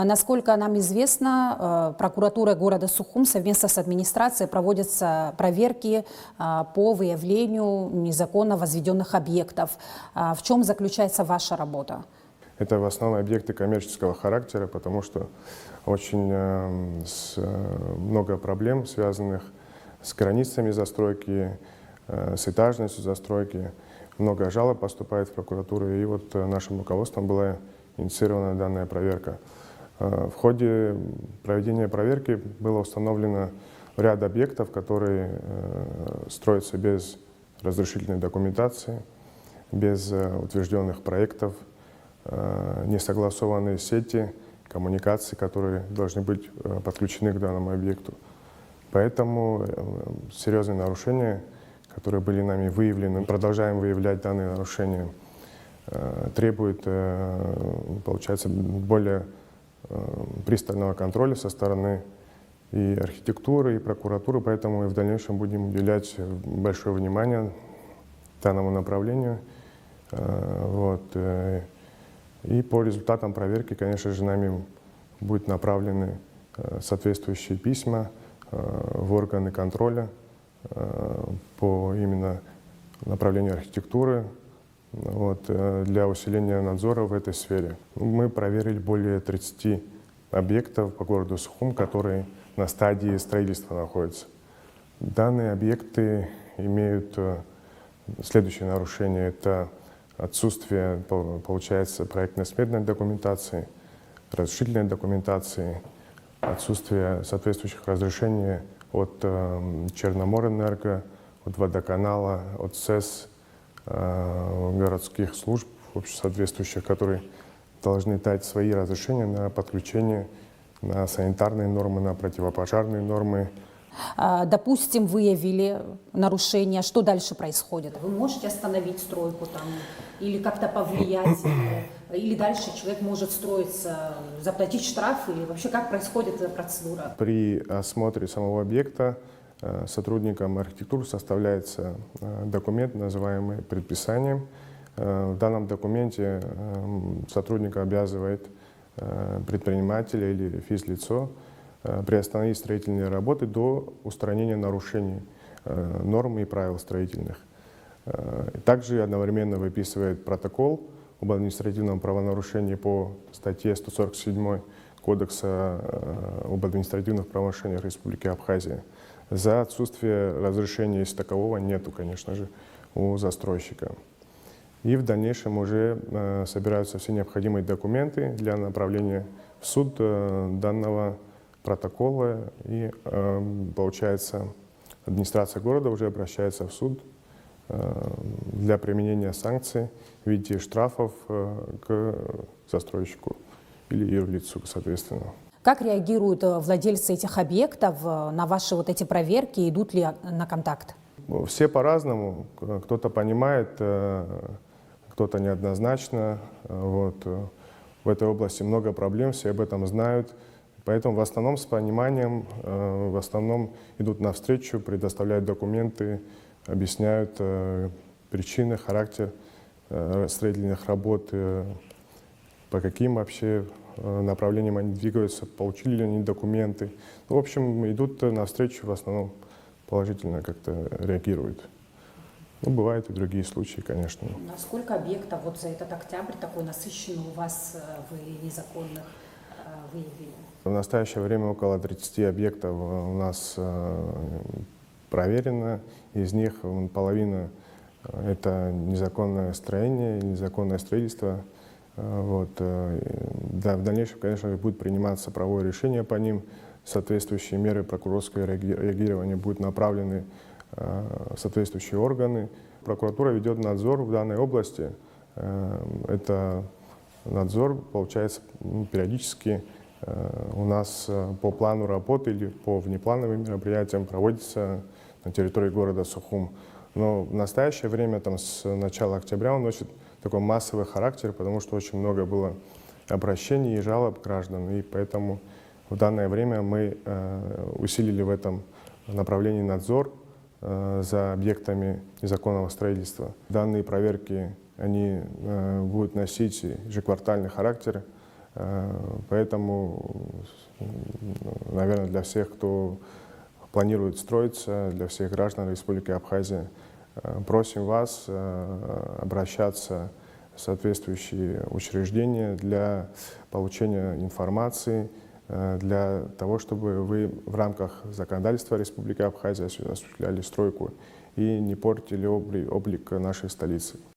Насколько нам известно, прокуратура города Сухум совместно с администрацией проводятся проверки по выявлению незаконно возведенных объектов. В чем заключается ваша работа? Это в основном объекты коммерческого характера, потому что очень много проблем, связанных с границами застройки, с этажностью застройки. Много жалоб поступает в прокуратуру, и вот нашим руководством была инициирована данная проверка. В ходе проведения проверки было установлено ряд объектов, которые строятся без разрешительной документации, без утвержденных проектов, несогласованные сети, коммуникации, которые должны быть подключены к данному объекту. Поэтому серьезные нарушения, которые были нами выявлены, продолжаем выявлять данные нарушения, требуют, получается, более пристального контроля со стороны и архитектуры, и прокуратуры, поэтому мы в дальнейшем будем уделять большое внимание данному направлению. И по результатам проверки, конечно же, нами будут направлены соответствующие письма в органы контроля по именно направлению архитектуры, для усиления надзора в этой сфере. Мы проверили более 30 объектов по городу Сухум, которые на стадии строительства находятся. Данные объекты имеют следующие нарушения. Это отсутствие, получается, проектно-сметной документации, разрешительной документации, отсутствие соответствующих разрешений от Черноморэнерго, от водоканала, от СЭС, городских служб, соответствующих, которые должны дать свои разрешения на подключение, на санитарные нормы, на противопожарные нормы. Допустим, выявили нарушение, что дальше происходит? Вы можете остановить стройку там, или как-то повлиять, или дальше человек может строиться, заплатить штраф, или вообще как происходит эта процедура? При осмотре самого объекта сотрудникам архитектуры составляется документ, называемый предписанием. В данном документе сотрудника обязывает предпринимателя или физлицо приостановить строительные работы до устранения нарушений норм и правил строительных. Также одновременно выписывает протокол об административном правонарушении по статье 147 Кодекса об административных правонарушениях Республики Абхазия. За отсутствие разрешения, если такового нету, конечно же, у застройщика. И в дальнейшем уже собираются все необходимые документы для направления в суд данного протокола. И получается, администрация города уже обращается в суд для применения санкций в виде штрафов к застройщику или юрлицу, соответственно. Как реагируют владельцы этих объектов на ваши вот эти проверки? Идут ли на контакт? Все по-разному. Кто-то понимает, кто-то неоднозначно. В этой области много проблем, все об этом знают. Поэтому в основном с пониманием, в основном идут навстречу, предоставляют документы, объясняют причины, характер строительных работ, по каким вообще направлениям они двигаются, получили ли они документы. В общем, идут навстречу, в основном положительно как-то реагируют. Бывают и другие случаи, конечно. Сколько объектов вот за этот октябрь такой насыщенный у вас вы незаконных выявили? В настоящее время около 30 объектов у нас проверено. Из них половина – это незаконное строение, незаконное строительство. Да, в дальнейшем, конечно, будет приниматься правовое решение по ним. Соответствующие меры прокурорского реагирования будут направлены в соответствующие органы. Прокуратура ведет надзор в данной области. Это надзор, получается, периодически у нас по плану работы или по внеплановым мероприятиям проводится на территории города Сухум. Но в настоящее время, с начала октября, он носит такой массовый характер, потому что очень много было обращений и жалоб граждан. И поэтому в данное время мы усилили в этом направлении надзор за объектами незаконного строительства. Данные проверки они будут носить ежеквартальный характер. Поэтому, наверное, для всех, кто планирует строиться, для всех граждан Республики Абхазия, просим вас обращаться в соответствующие учреждения для получения информации, для того, чтобы вы в рамках законодательства Республики Абхазия осуществляли стройку и не портили облик нашей столицы.